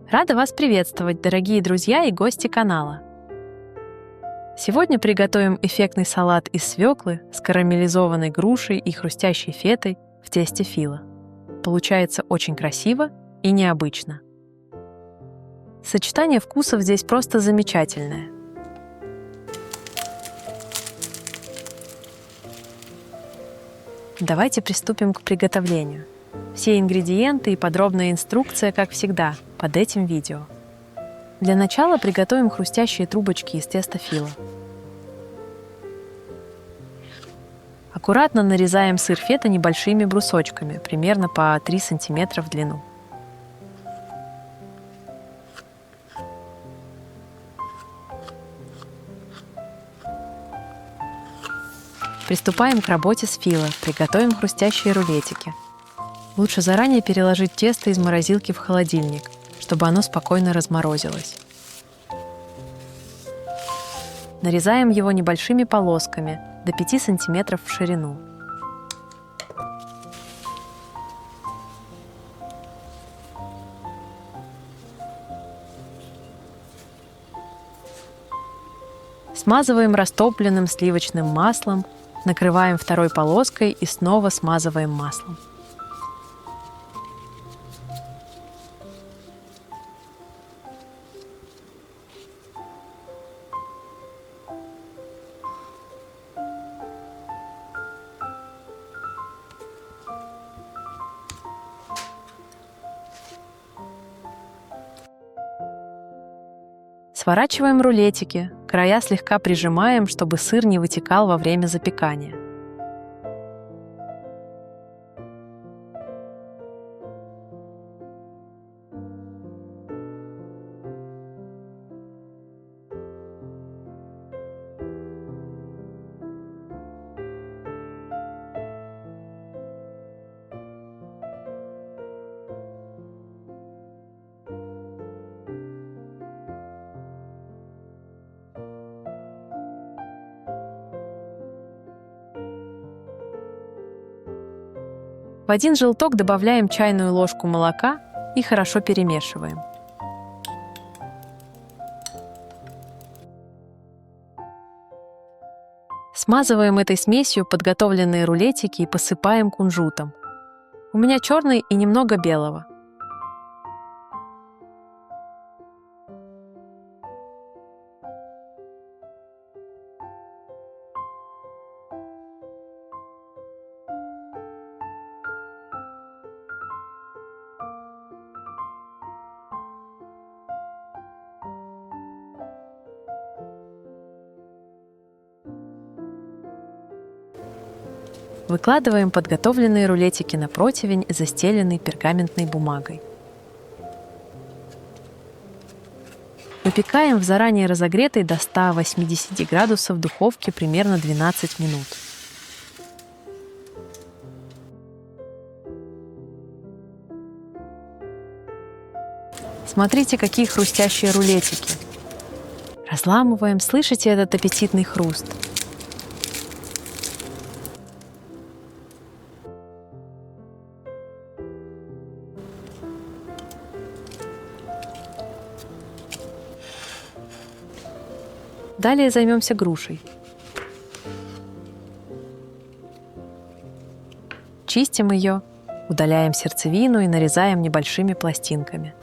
Рада вас приветствовать, дорогие друзья и гости канала. Сегодня приготовим эффектный салат из свеклы с карамелизованной грушей и хрустящей фетой в тесте фило. Получается очень красиво и необычно. Сочетание вкусов здесь просто замечательное. Давайте приступим к приготовлению. Все ингредиенты и подробная инструкция, как всегда, под этим видео. Для начала приготовим хрустящие трубочки из теста фило. Аккуратно нарезаем сыр фета небольшими брусочками, примерно по 3 см в длину. Приступаем к работе с фило. Приготовим хрустящие рулетики. Лучше заранее переложить тесто из морозилки в холодильник, чтобы оно спокойно разморозилось. Нарезаем его небольшими полосками до 5 см в ширину. Смазываем растопленным сливочным маслом, накрываем второй полоской и снова смазываем маслом. Сворачиваем рулетики, края слегка прижимаем, чтобы сыр не вытекал во время запекания. В один желток добавляем чайную ложку молока и хорошо перемешиваем. Смазываем этой смесью подготовленные рулетики и посыпаем кунжутом. У меня черный и немного белого. Выкладываем подготовленные рулетики на противень, застеленный пергаментной бумагой. Выпекаем в заранее разогретой до 180 градусов духовке примерно 12 минут. Смотрите, какие хрустящие рулетики. Разламываем, слышите этот аппетитный хруст? Далее займемся грушей. Чистим ее, удаляем сердцевину и нарезаем небольшими пластинками.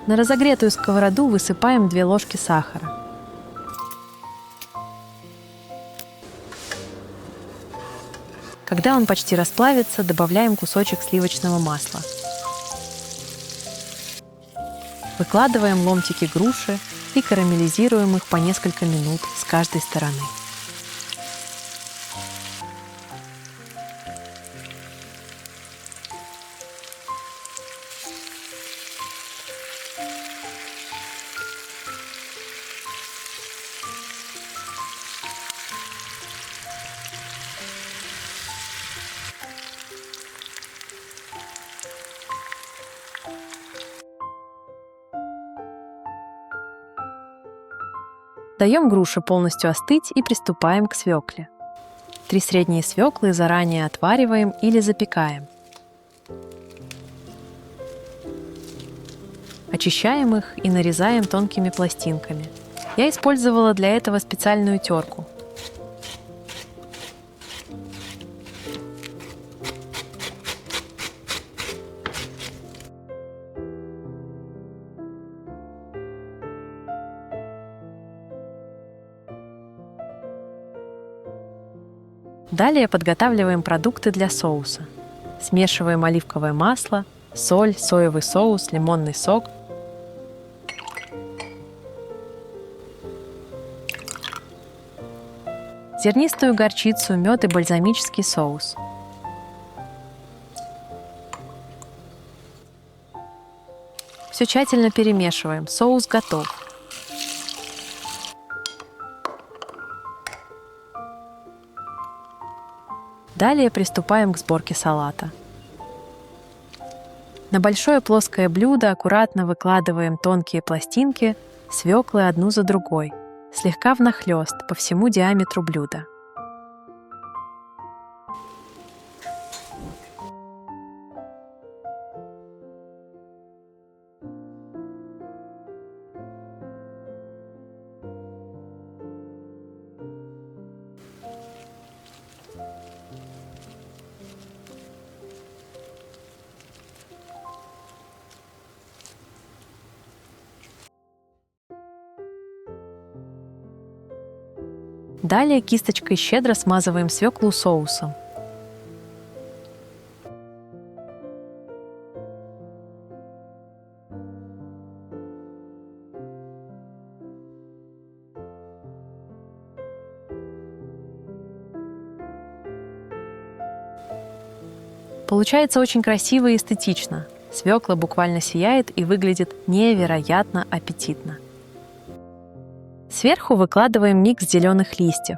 На разогретую сковороду высыпаем 2 ложки сахара. Когда он почти расплавится, добавляем кусочек сливочного масла. Выкладываем ломтики груши и карамелизируем их по несколько минут с каждой стороны. Даем груше полностью остыть и приступаем к свекле. 3 средние свеклы заранее отвариваем или запекаем. Очищаем их и нарезаем тонкими пластинками. Я использовала для этого специальную терку. Далее подготавливаем продукты для соуса. Смешиваем оливковое масло, соль, соевый соус, лимонный сок. Зернистую горчицу, мед и бальзамический соус. Все тщательно перемешиваем. Соус готов. Далее приступаем к сборке салата. На большое плоское блюдо аккуратно выкладываем тонкие пластинки свеклы одну за другой, слегка внахлёст по всему диаметру блюда. Далее кисточкой щедро смазываем свеклу соусом. Получается очень красиво и эстетично. Свекла буквально сияет и выглядит невероятно аппетитно. Сверху выкладываем микс зеленых листьев.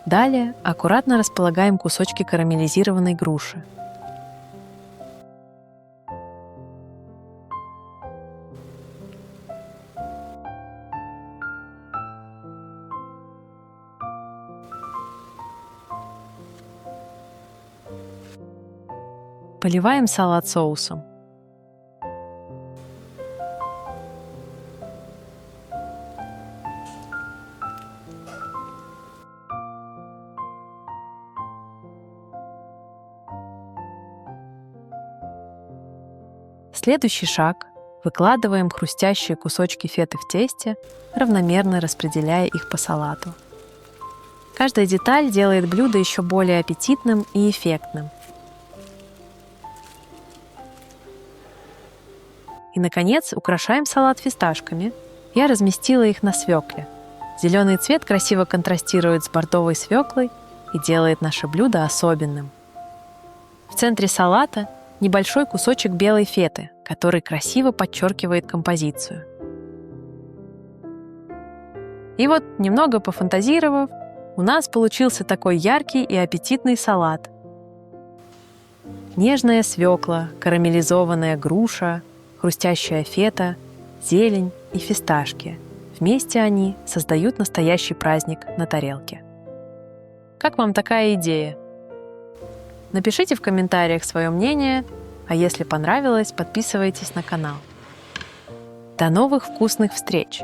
Далее аккуратно располагаем кусочки карамелизированной груши. Поливаем салат соусом. Следующий шаг. Выкладываем хрустящие кусочки феты в тесте, равномерно распределяя их по салату. Каждая деталь делает блюдо еще более аппетитным и эффектным. И, наконец, украшаем салат фисташками. Я разместила их на свекле. Зеленый цвет красиво контрастирует с бордовой свеклой и делает наше блюдо особенным. В центре салата небольшой кусочек белой феты, который красиво подчеркивает композицию. И вот, немного пофантазировав, у нас получился такой яркий и аппетитный салат. Нежная свекла, карамелизованная груша, хрустящая фета, зелень и фисташки. Вместе они создают настоящий праздник на тарелке. Как вам такая идея? Напишите в комментариях свое мнение, а если понравилось, подписывайтесь на канал. До новых вкусных встреч!